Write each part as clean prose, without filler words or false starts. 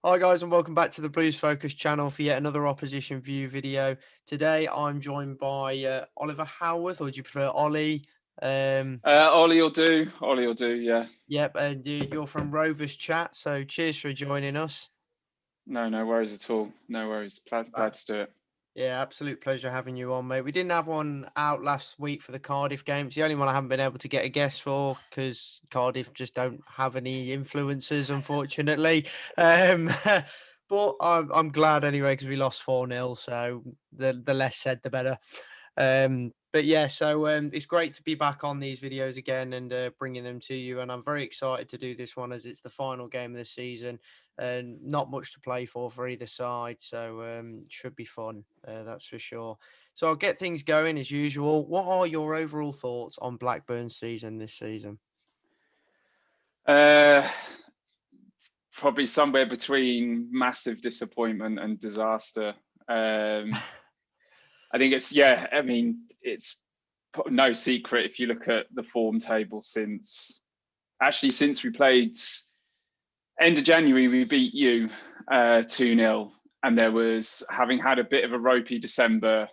Hi guys, and welcome back to the Blues Focus channel for yet another opposition view video. Today I'm joined by Oliver Howarth, or do you prefer Ollie? Ollie will do. Ollie will do. Yeah. Yep, and you're from Rovers Chat, so cheers for joining us. No worries at all. No worries. Glad to do it. Yeah, absolute pleasure having you on, mate. We didn't have one out last week for the Cardiff game. It's the only one I haven't been able to get a guest for because Cardiff just don't have any influencers, unfortunately. Um, but I'm glad anyway because we lost 4-0. So the less said, the better. But yeah, so it's great to be back on these videos again and bringing them to you. And I'm very excited to do this one as it's the final game of the season and not much to play for either side. So it should be fun, that's for sure. So I'll get things going as usual. What are your overall thoughts on Blackburn's season this season? Uh, Probably somewhere between massive disappointment and disaster. I think it's yeah. I mean, it's no secret if you look at the form table since we played end of January, we beat you 2-0, and there was having had a bit of a ropey December.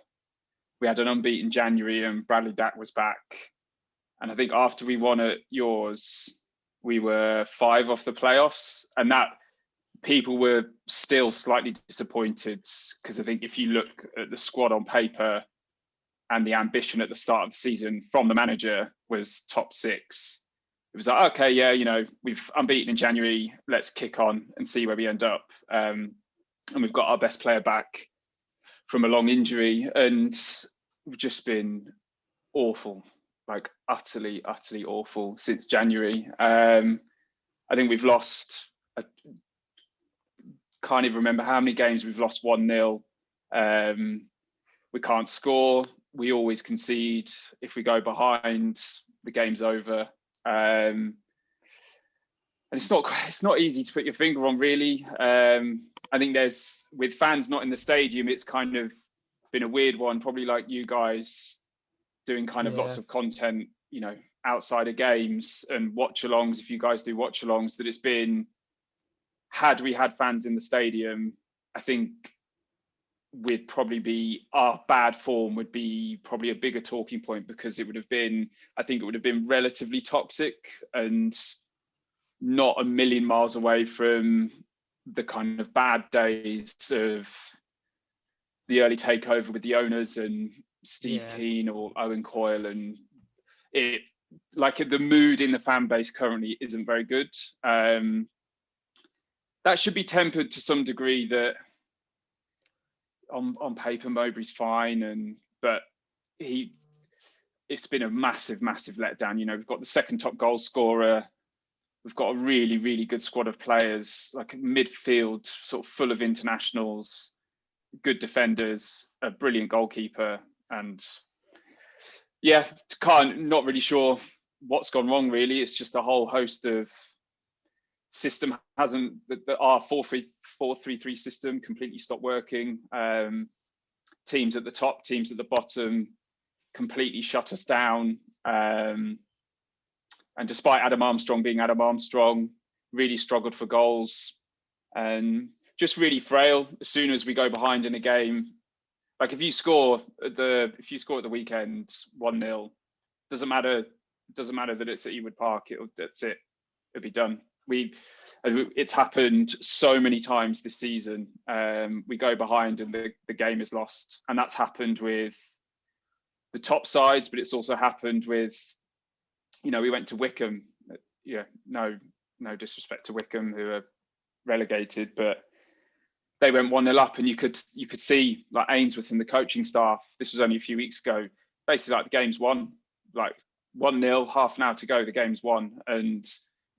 We had an unbeaten January, and Bradley Dack was back. And I think after we won at yours, we were 5 off the playoffs, and that people were still slightly disappointed because I think if you look at the squad on paper and the ambition at the start of the season from the manager was top 6. It was like, okay, yeah, we've unbeaten in January. Let's kick on and see where we end up. And we've got our best player back from a long injury, and we've just been awful, like utterly awful since January. I think we've lost. Can't even remember how many games we've lost 1-0. We can't score. We always concede. If we go behind, the game's over. And it's not easy to put your finger on, really. I think with fans not in the stadium, it's kind of been a weird one. Probably like you guys doing kind of lots Yeah. of content, outside of games and watch-alongs. If you guys do watch-alongs, that it's been. Had we had fans in the stadium, I think our bad form would be probably a bigger talking point because it would have been relatively toxic and not a million miles away from the kind of bad days of the early takeover with the owners and Steve Keane or Owen Coyle, and it like the mood in the fan base currently isn't very good. That should be tempered to some degree that on paper Mowbray's fine, but it's been a massive letdown. We've got the second top goal scorer. We've got a really, really good squad of players, like midfield, sort of full of internationals, good defenders, a brilliant goalkeeper, and yeah, not really sure what's gone wrong. Really, it's just a whole host of system our 4-3-3 system completely stopped working. Teams at the top, teams at the bottom completely shut us down. And despite Adam Armstrong being Adam Armstrong, really struggled for goals and just really frail. As soon as we go behind in a game, like if you score at the weekend 1-0, doesn't matter that it's at Ewood Park. That's it. It'll be done. It's happened so many times this season. We go behind and the game is lost, and that's happened with the top sides, but it's also happened with, we went to Wycombe. Yeah, no disrespect to Wycombe, who are relegated, but they went 1-0 up, and you could see like Ainsworth and the coaching staff. This was only a few weeks ago. Basically, like the game's won, like 1-0, half an hour to go, the game's won, and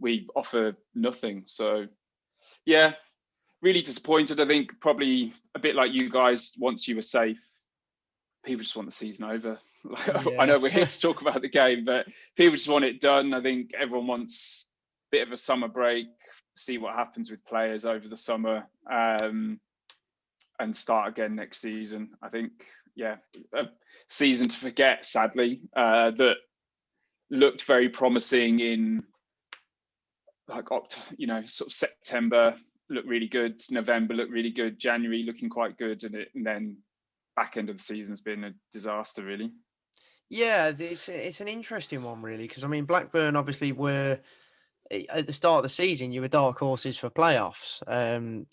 we offer nothing. So, yeah, really disappointed. I think probably a bit like you guys. Once you were safe, people just want the season over. I know we're here to talk about the game, but people just want it done. I think everyone wants a bit of a summer break, see what happens with players over the summer, and start again next season. I think, yeah, a season to forget, sadly, that looked very promising in like sort of September, looked really good. November looked really good. January looking quite good, and then back end of the season's been a disaster, really. Yeah, it's an interesting one, really, because I mean, Blackburn obviously were at the start of the season, you were dark horses for playoffs. And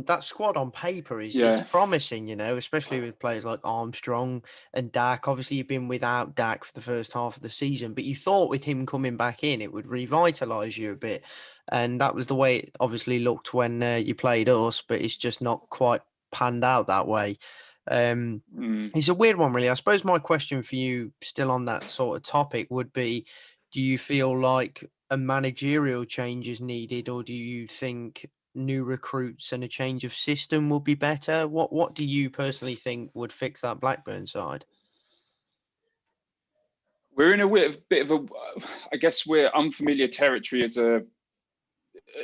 that squad on paper it's Yeah. promising, especially with players like Armstrong and Dak. Obviously, you've been without Dak for the first half of the season, but you thought with him coming back in, it would revitalise you a bit, and that was the way it obviously looked when you played us. But it's just not quite panned out that way. Um, it's a weird one, really. I suppose my question for you, still on that sort of topic, would be: do you feel like a managerial change is needed, or do you think new recruits and a change of system will be better? What do you personally think would fix that Blackburn side? We're in a bit of a, I guess we're unfamiliar territory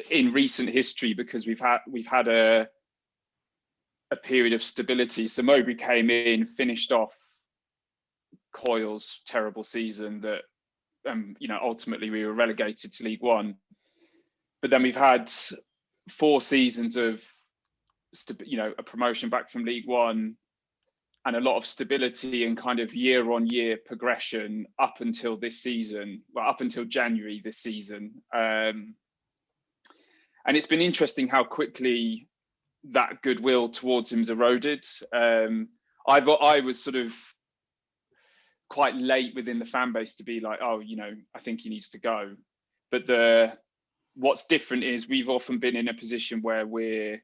in recent history, because we've had a period of stability. So Mowbray came in, finished off Coyle's terrible season that, ultimately we were relegated to League One. But then we've had 4 seasons of, a promotion back from League One, and a lot of stability and kind of year-on-year progression up until this season, up until January this season. And it's been interesting how quickly that goodwill towards him's eroded. I was sort of quite late within the fan base to be like, oh, I think he needs to go. But what's different is we've often been in a position where we're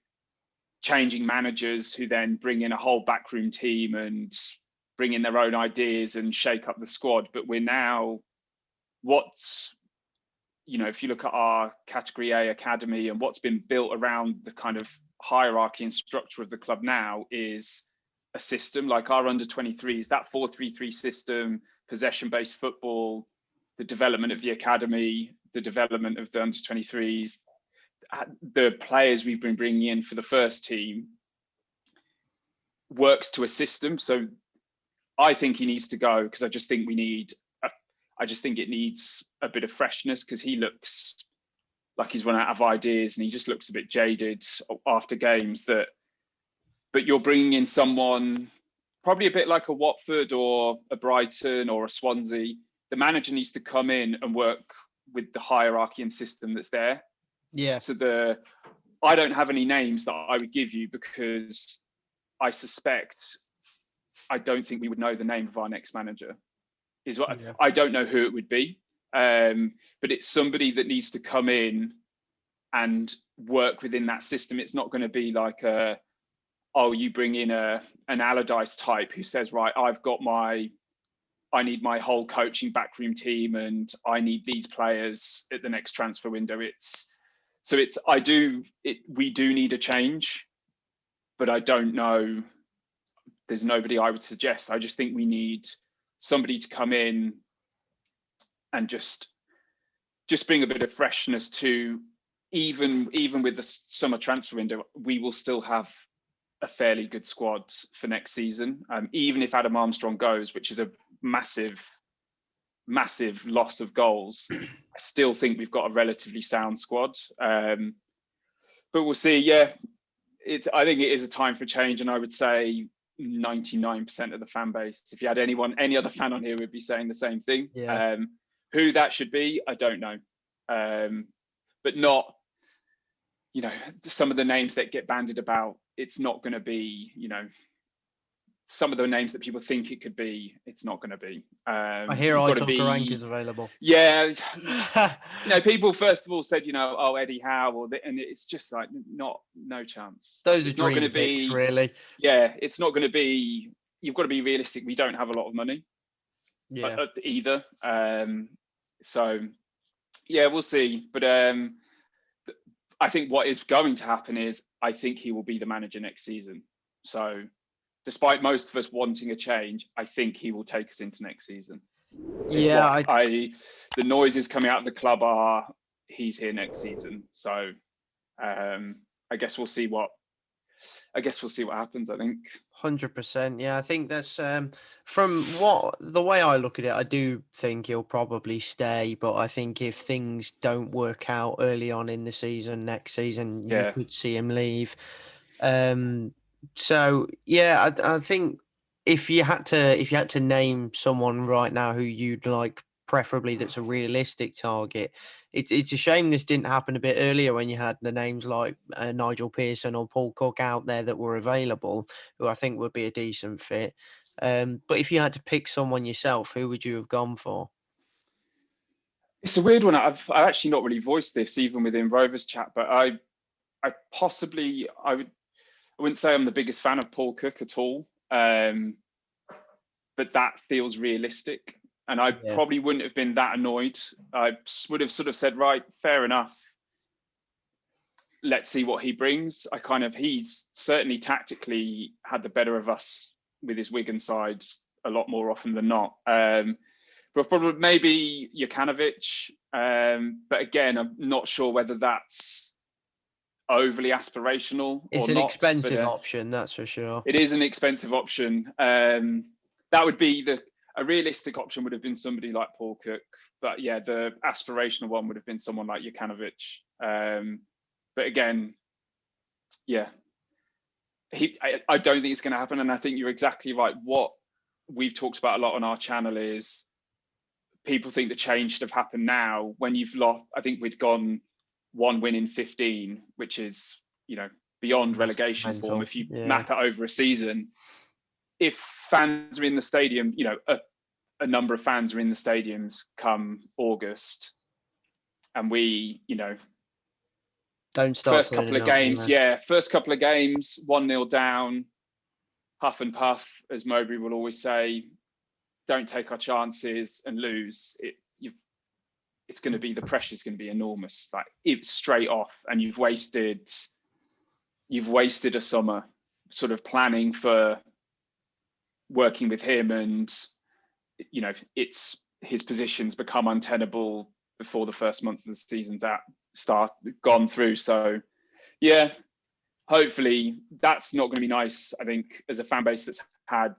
changing managers who then bring in a whole backroom team and bring in their own ideas and shake up the squad. But we're now, if you look at our Category A academy and what's been built around the kind of hierarchy and structure of the club now, is a system like our under-23s, that 4-3-3 system, possession-based football, the development of the academy, the development of the under-23s, the players we've been bringing in for the first team works to a system. So I think he needs to go, because I just think it needs a bit of freshness, because he looks like he's run out of ideas and he just looks a bit jaded after games. But you're bringing in someone probably a bit like a Watford or a Brighton or a Swansea. The manager needs to come in and work with the hierarchy and system that's there. Yeah. So I don't have any names that I would give you, because I don't think we would know the name of our next manager. I don't know who it would be, but it's somebody that needs to come in and work within that system. It's not going to be like you bring in an Allardyce type who says, right, I need my whole coaching backroom team and I need these players at the next transfer window. We do need a change, but I don't know. There's nobody I would suggest. I just think we need somebody to come in and just bring a bit of freshness to, even with the summer transfer window, we will still have a fairly good squad for next season. Even if Adam Armstrong goes, which is a massive loss of goals, I still think we've got a relatively sound squad. But we'll see. Yeah, I think it is a time for change, and I would say 99% of the fan base, if you had any other fan on here, would be saying the same thing. Yeah. Who that should be, I don't know. But not, some of the names that get bandied about, it's not going to be, some of the names that people think it could be, it's not going to be. I hear Aitor Garank is available. Yeah. People first of all said, Eddie Howe, and it's just like, no chance. Those it's are dream picks, really. Yeah, it's not going to be. You've got to be realistic. We don't have a lot of money. Yeah. Either. So, yeah, we'll see. But I think what is going to happen is I think he will be the manager next season. So, despite most of us wanting a change, I think he will take us into next season. Yeah, the noises coming out of the club are he's here next season. So I guess we'll see what I guess we'll see what happens, I think. 100%. Yeah, I think that's from what the way I look at it, I do think he'll probably stay. But I think if things don't work out early on in the season, next season, you Yeah. could see him leave. So yeah, I think if you had to name someone right now who you'd like, preferably that's a realistic target, it's a shame this didn't happen a bit earlier when you had the names like Nigel Pearson or Paul Cook out there that were available, who I think would be a decent fit. But if you had to pick someone yourself, who would you have gone for? It's a weird one. I've actually not really voiced this even within Rovers Chat, but I wouldn't say I'm the biggest fan of Paul Cook at all. But that feels realistic. And I Yeah, probably wouldn't have been that annoyed. I would have sort of said, right, fair enough. Let's see what he brings. He's certainly tactically had the better of us with his Wigan side a lot more often than not. But probably maybe Jokanovic. But again, I'm not sure whether that's overly aspirational it's or an not. But expensive option, that's for sure. it is an expensive option. That would be a realistic option would have been somebody like Paul Cook, but yeah, the aspirational one would have been someone like Jokanovic. But again, yeah, I don't think it's going to happen, and I think you're exactly right. What we've talked about a lot on our channel is people think the change should have happened now. When you've lost, I think we'd gone 1 win in 15, which is beyond relegation form. Mental. If you Yeah. map it over a season, if fans are in the stadium, a number of fans are in the stadiums come August, and we, Don't start first couple turning of up. games, first couple of games, 1-0 down, huff and puff, as Mowbray will always say, don't take our chances and lose. It's going to be, the pressure's going to be enormous. Like it's straight off, and you've wasted a summer sort of planning for working with him, and it's his positions become untenable before the first month of the season's gone through. So yeah, hopefully that's not going to be nice. I think as a fan base that's had,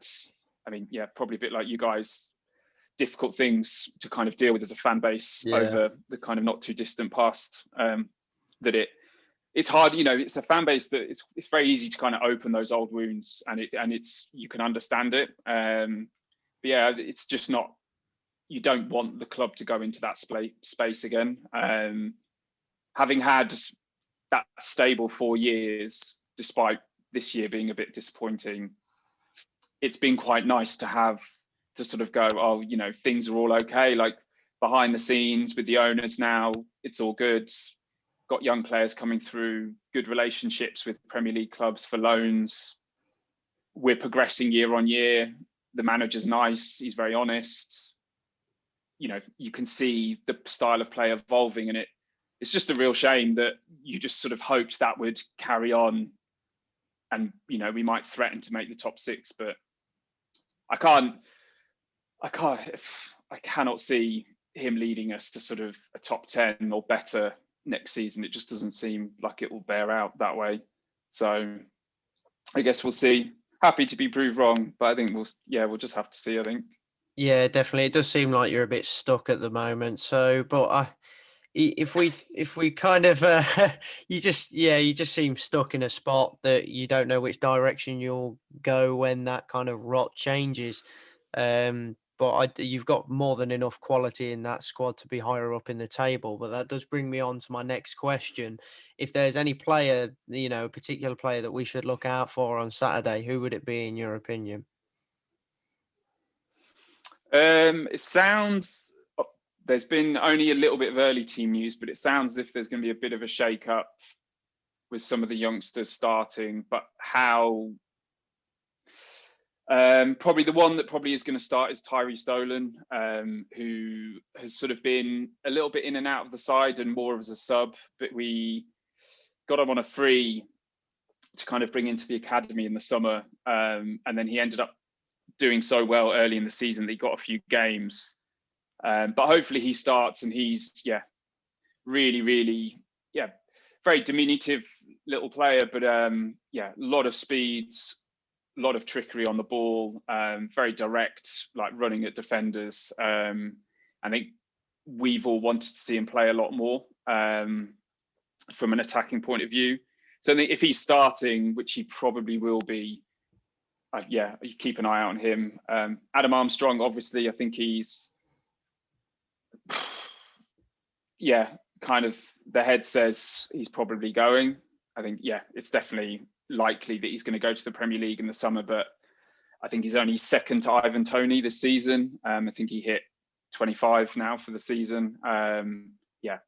probably a bit like you guys, difficult things to kind of deal with as a fan base over the kind of not too distant past. That it's hard, it's a fan base that it's very easy to kind of open those old wounds, and it's you can understand it. But yeah, it's just not. You don't want the club to go into that space again. Having had that stable 4 years, despite this year being a bit disappointing, it's been quite nice to have to sort of go, oh, things are all okay. Like behind the scenes with the owners now, it's all good. Got young players coming through, good relationships with Premier League clubs for loans. We're progressing year on year. The manager's nice. He's very honest. You can see the style of play evolving, and it's just a real shame that you just sort of hoped that would carry on, and we might threaten to make the top 6, but I cannot see him leading us to sort of a top 10 or better next season. It just doesn't seem like it will bear out that way. So I guess we'll see. Happy to be proved wrong, but I think we'll just have to see, I think. Yeah, definitely. It does seem like you're a bit stuck at the moment. So, but if we kind of you just seem stuck in a spot that you don't know which direction you'll go when that kind of rot changes. But you've got more than enough quality in that squad to be higher up in the table. But that does bring me on to my next question. If there's any player, a particular player that we should look out for on Saturday, who would it be in your opinion? It sounds, there's been only a little bit of early team news, but it sounds as if there's going to be a bit of a shake-up with some of the youngsters starting. But how? Probably the one that probably is going to start is Tyree Stolen, who has sort of been a little bit in and out of the side and more as a sub. But we got him on a free to kind of bring into the academy in the summer, and then he ended up doing so well early in the season that he got a few games. But hopefully he starts, and he's really, really, very diminutive little player, but yeah, a lot of speeds, a lot of trickery on the ball, very direct, like running at defenders. I think we've all wanted to see him play a lot more from an attacking point of view. So I think if he's starting, which he probably will be, yeah, you keep an eye out on him. Adam Armstrong, obviously, I think he's, yeah, kind of the head says he's probably going. I think, yeah, it's definitely likely that he's going to go to the Premier League in the summer, but I think he's only second to Ivan Toney this season. I think he hit 25 now for the season. Yeah,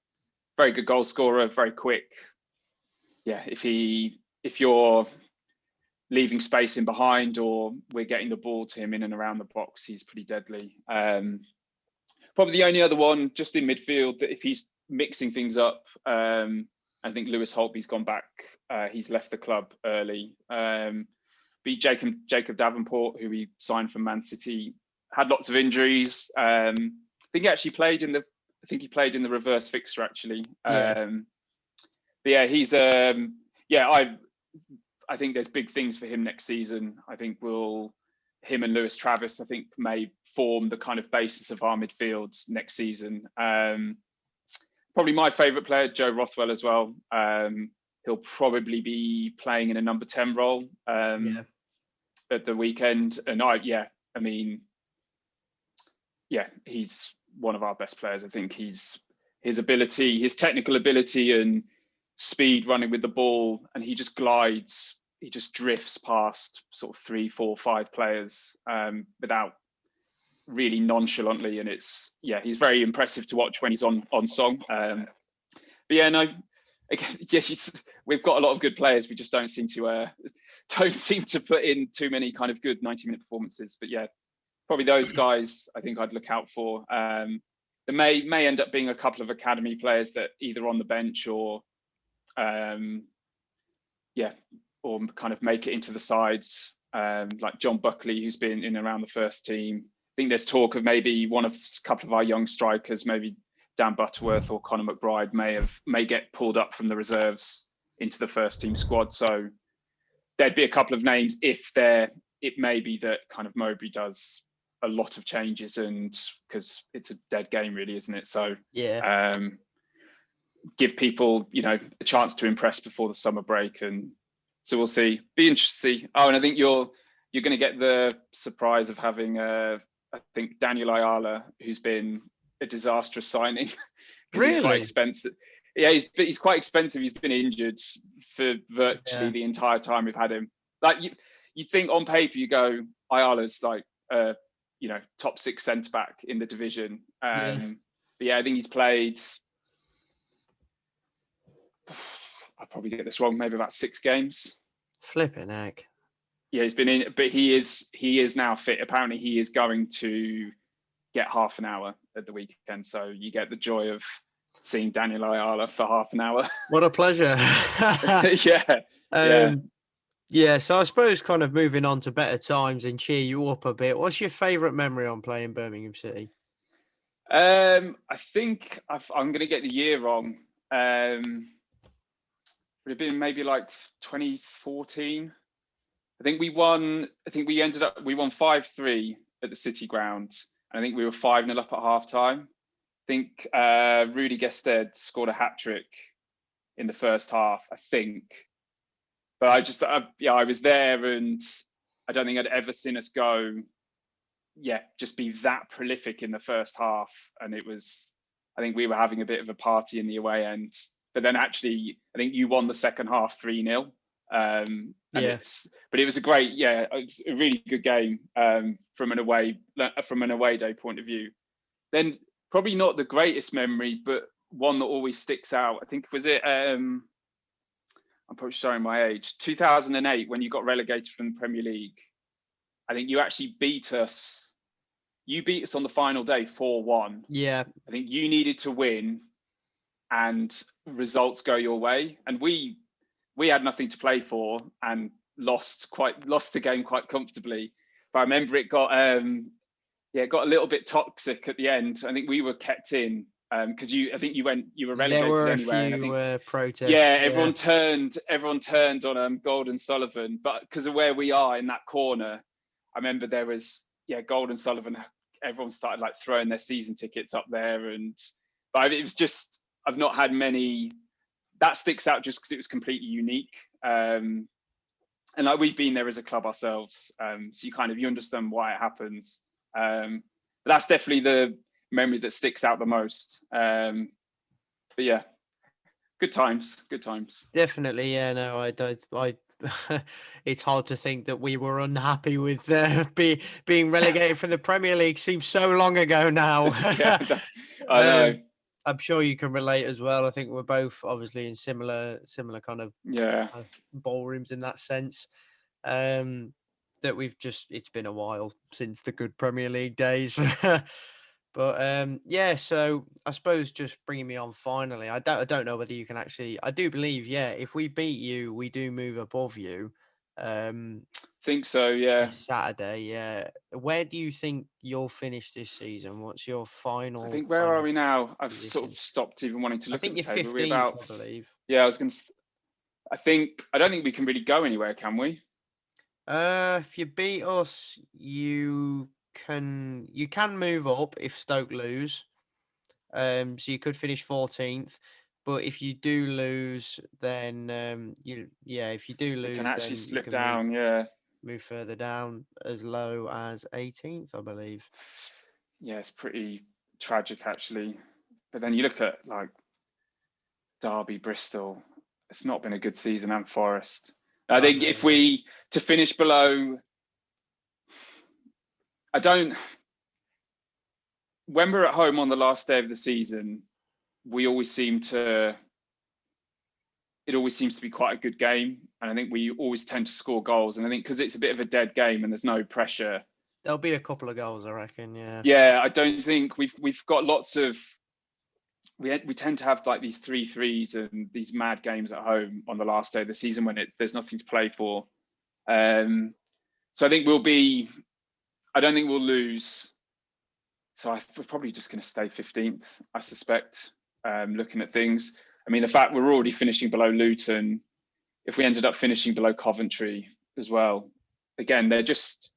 very good goal scorer, very quick. Yeah, if you're leaving space in behind or we're getting the ball to him in and around the box, he's pretty deadly. Probably the only other one just in midfield that if he's mixing things up, I think Lewis Holtby's gone back. He's left the club early. Beat Jacob Davenport, who he signed from Man City, had lots of injuries. I think he actually played in the reverse fixture actually. Yeah. But yeah, he's I think there's big things for him next season. I think him and Lewis Travis, I think, may form the kind of basis of our midfield next season. Probably my favourite player, Joe Rothwell, as well. He'll probably be playing in a number 10 role at the weekend. And he's one of our best players. I think his technical ability and speed running with the ball, and he just glides, he just drifts past sort of 3, 4, 5 players without really nonchalantly, and he's very impressive to watch when he's on song. But yeah, no, we've got a lot of good players. We just don't seem to put in too many kind of good 90-minute performances. But yeah, probably those guys I think I'd look out for. There may end up being a couple of academy players that either on the bench or or kind of make it into the sides, like John Buckley, who's been in and around the first team. I think there's talk of maybe a couple of our young strikers, maybe Dan Butterworth or Conor McBride may get pulled up from the reserves into the first team squad. So there'd be a couple of names if it may be that kind of Mowbray does a lot of changes, and because it's a dead game really, isn't it? So yeah. Give people, a chance to impress before the summer break, and so we'll see. Be interested to see. Oh, and I think you're going to get the surprise of having, I think, Daniel Ayala, who's been a disastrous signing because he's quite expensive. Yeah, he's quite expensive. He's been injured for virtually the entire time we've had him. Like you think on paper, you go, Ayala's like, top 6 centre back in the division. But yeah, I think he's played. I'll probably get this wrong, maybe about 6 games. Flipping heck. Yeah, he's been in, but he is now fit. Apparently he is going to get half an hour at the weekend. So you get the joy of seeing Daniel Ayala for half an hour. What a pleasure. Yeah, so I suppose kind of moving on to better times and cheer you up a bit. What's your favourite memory on playing Birmingham City? I think I'm going to get the year wrong. Would have been maybe like 2014. I think we won 5-3 at the City ground. And I think we were 5-0 up at half time. I think Rudy Gested scored a hat-trick in the first half, I think. But I was there, and I don't think I'd ever seen us just be that prolific in the first half. And I think we were having a bit of a party in the away end. But then actually, I think you won the second half 3-0. But it was a really good game from an away day point of view. Then probably not the greatest memory, but one that always sticks out. I think I'm probably showing my age. 2008, when you got relegated from the Premier League, I think you actually beat us. You beat us on the final day 4-1. Yeah. I think you needed to win and results go your way. And we had nothing to play for and lost the game quite comfortably. But I remember it got a little bit toxic at the end. I think we were kept in because I think you were There relegated were a anyway, and I few think protests. everyone turned on Gold and Sullivan, but because of where we are in that corner, I remember there was Gold and Sullivan. Everyone started like throwing their season tickets up there, but it was just, I've not had many. That sticks out just because it was completely unique, and like we've been there as a club ourselves, so you understand why it happens. But that's definitely the memory that sticks out the most. But yeah, good times. Definitely, yeah. No, I don't. It's hard to think that we were unhappy with being relegated from the Premier League. Seems so long ago now. I know. I'm sure you can relate as well. I think we're both obviously in similar kind of ballrooms in that sense. That it's been a while since the good Premier League days. But so I suppose just bringing me on finally, I don't know whether you can actually. I do believe, if we beat you, we do move above you. Think so, yeah. This Saturday, yeah. Where do you think you'll finish this season? What's your final? I think where are we now? I've position? sort of stopped even wanting to look at the table. I think you're 15th, I believe. Yeah, I was going to. I don't think we can really go anywhere, can we? If you beat us, you can move up if Stoke lose. So you could finish 14th, but if you do lose, then if you do lose, we can actually then slip down. Move further down as low as 18th, I believe. Yeah, it's pretty tragic actually. But then you look at like Derby, Bristol. It's not been a good season, and Forest. I think if we to finish below, when we're at home on the last day of the season, it always seems to be quite a good game. And I think we always tend to score goals. And I think because it's a bit of a dead game and there's no pressure. There'll be a couple of goals, I reckon, yeah. Yeah, I don't think we've got lots of, we tend to have like these 3-3s and these mad games at home on the last day of the season when there's nothing to play for. So I think I don't think we'll lose. So we're probably just going to stay 15th, I suspect, looking at things. I mean, the fact we're already finishing below Luton, if we ended up finishing below Coventry as well, again, they've just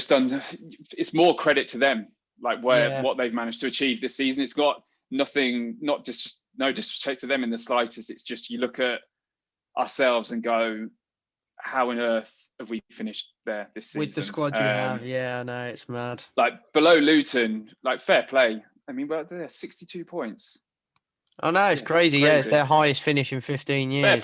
done, it's more credit to them, like what they've managed to achieve this season. It's got nothing, just no disrespect to them in the slightest. It's just, you look at ourselves and go, how on earth have we finished there this season? With the squad you have, I know, it's mad. Like below Luton, like fair play. I mean, well, they're 62 points. Oh no, it's crazy. Yeah, it's their highest finish in 15 years.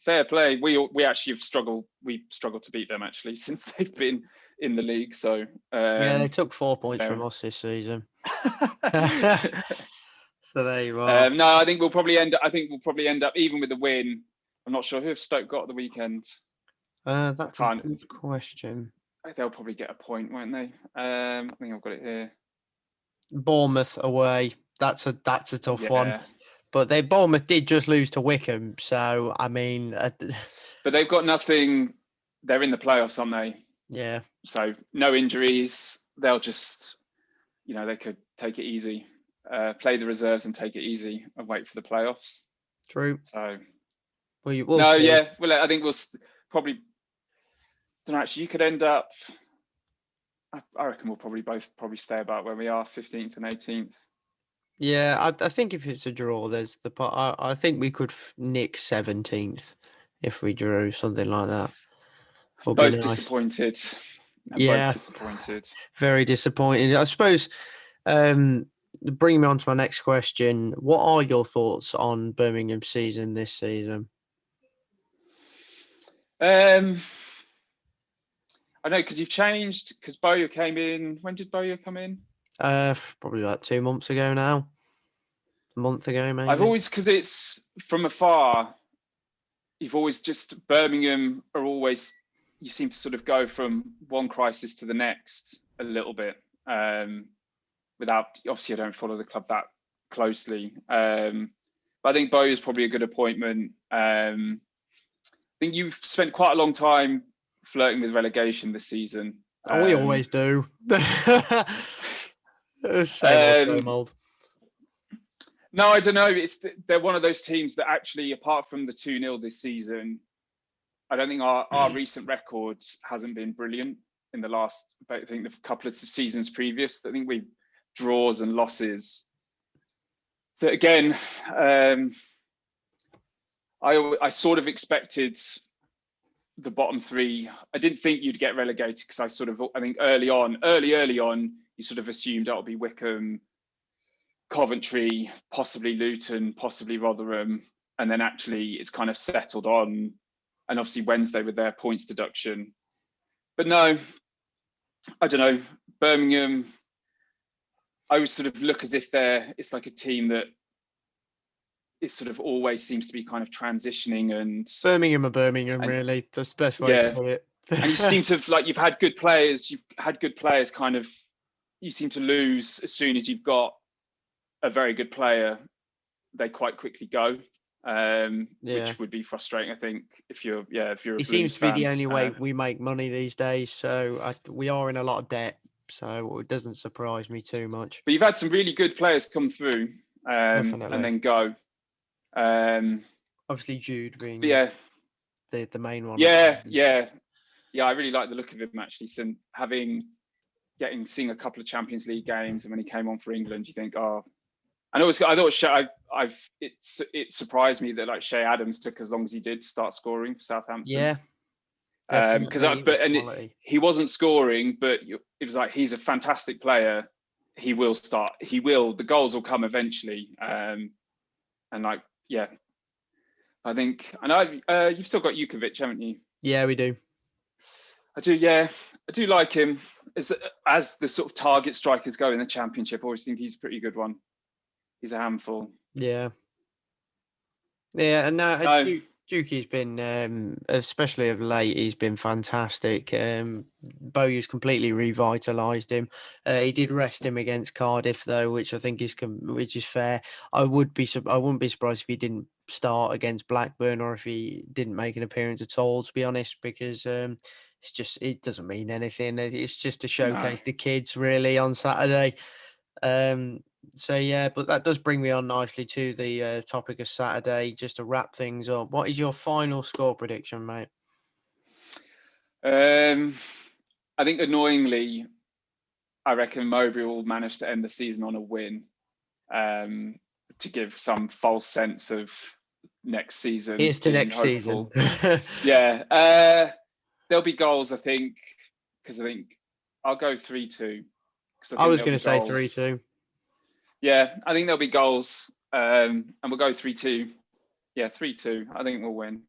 Fair play. We actually have struggled. We struggled to beat them actually since they've been in the league. So they took 4 points from us this season. So there you are. No, I think we'll probably end up even with the win. I'm not sure who have Stoke got at the weekend. That's a good question. They'll probably get a point, won't they? I think I've got it here. Bournemouth away. That's a tough one. But Bournemouth did just lose to Wickham, so I mean. But they've got nothing. They're in the playoffs, aren't they? Yeah. So no injuries. They'll just, they could take it easy, play the reserves and take it easy and wait for the playoffs. True. So. We'll see. Yeah. Well, I think we'll probably. Don't know, actually, you could end up. I reckon we'll both stay about where we are, 15th and 18th. Yeah, I think if it's a draw, there's the part. I think we could nick 17th if we drew something like that. Both disappointed. Yeah, both disappointed. Very disappointed. I suppose. Bring me on to my next question. What are your thoughts on Birmingham's season this season? I know because you've changed. Because Bowyer came in. When did Bowyer come in? Probably like 2 months ago now. A month ago, maybe. I've always, because it's from afar. You've always just Birmingham are always. You seem to sort of go from one crisis to the next a little bit. Without, obviously, I don't follow the club that closely. But I think Bowyer's probably a good appointment. I think you've spent quite a long time flirting with relegation this season. We always do. Same old. No, I don't know. They're one of those teams that actually, apart from the 2-0 this season, I don't think our recent record hasn't been brilliant in the last, I think, the couple of seasons previous. I think we draws and losses. That again, I sort of expected the bottom three. I didn't think you'd get relegated because I think early on, you sort of assumed it'll be Wickham, Coventry, possibly Luton, possibly Rotherham, and then actually it's kind of settled on, and obviously Wednesday with their points deduction. But no, I don't know. Birmingham, I would sort of look as if it's like a team that it sort of always seems to be kind of transitioning, and Birmingham are Birmingham, really. That's the best way to put it. And you seem to have, like, you've had good players kind of, you seem to lose as soon as you've got a very good player, they quite quickly go, which would be frustrating, I think, if you're It seems to be the only way we make money these days, so we are in a lot of debt, so it doesn't surprise me too much. But you've had some really good players come through and then go. Obviously Jude being the main one. Yeah, I really like the look of him, actually. Since seeing a couple of Champions League games, and when he came on for England, you think, it surprised me that, like, Shea Adams took as long as he did to start scoring for Southampton. Yeah, he wasn't scoring, but it was like, he's a fantastic player. He will start. The goals will come eventually. And like, yeah, I think. And you've still got Jukovic, haven't you? Yeah, we do. I do. Yeah, I do like him as the sort of target strikers go in the Championship. I always think he's a pretty good one. He's a handful. Yeah. And Juki's been, especially of late, he's been fantastic. Bowyer's completely revitalised him. He did rest him against Cardiff, though, which I think is fair. I wouldn't be surprised if he didn't start against Blackburn, or if he didn't make an appearance at all, to be honest, because it doesn't mean anything. It's just to showcase the kids, really, on Saturday. So yeah, but that does bring me on nicely to the topic of Saturday. Just to wrap things up, what is your final score prediction, mate? I think, annoyingly, I reckon Mowbray will manage to end the season on a win, to give some false sense of next season. Here's to next season. Yeah, there'll be goals, I think, because I think I'll go 3-2. I was going to say 3-2. Yeah, I think there'll be goals, and we'll go 3-2. Yeah, 3-2. I think we'll win.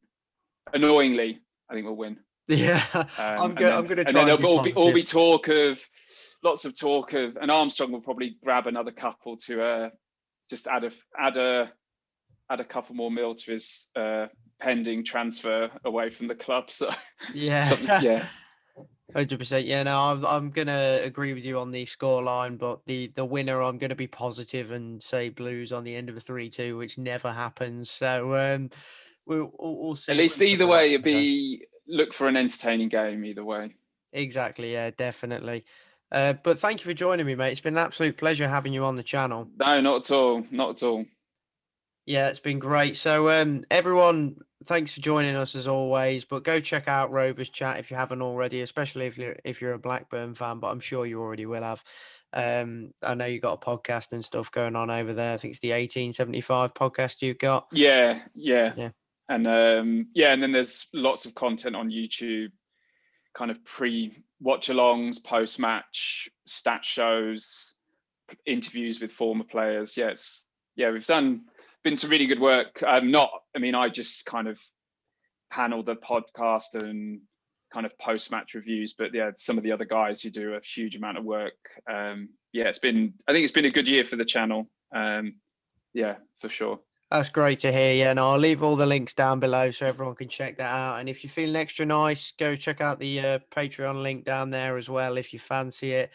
Annoyingly, I think we'll win. Yeah, I'm going to try. And then there'll all be lots of talk of, and Armstrong will probably grab another couple to just add a couple more mil to his pending transfer away from the club. So yeah. 100%. Yeah, no, I'm gonna agree with you on the scoreline, but the winner, I'm gonna be positive and say Blues on the end of a 3-2, which never happens. So we'll see. At least either way, look for an entertaining game either way. Exactly. Yeah, definitely. But thank you for joining me, mate. It's been an absolute pleasure having you on the channel. No, not at all. Not at all. Yeah, it's been great. So everyone, thanks for joining us as always. But go check out Rovers Chat if you haven't already, especially if you're a Blackburn fan. But I'm sure you already will have. I know you got a podcast and stuff going on over there. I think it's the 1875 podcast you've got. Yeah. And and then there's lots of content on YouTube, kind of pre-watch-alongs, post-match, stat shows, interviews with former players. We've been some really good work. I just kind of panel the podcast and kind of post-match reviews, but yeah, some of the other guys who do a huge amount of work. I think it's been a good year for the channel. For sure. That's great to hear. Yeah, and I'll leave all the links down below so everyone can check that out. And if you're feeling extra nice, go check out the Patreon link down there as well if you fancy it.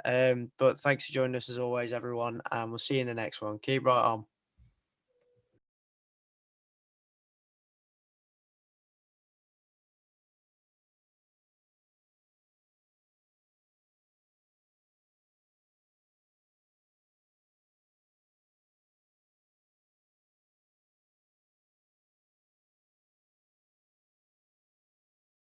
But thanks for joining us as always, everyone, and we'll see you in the next one. Keep right on.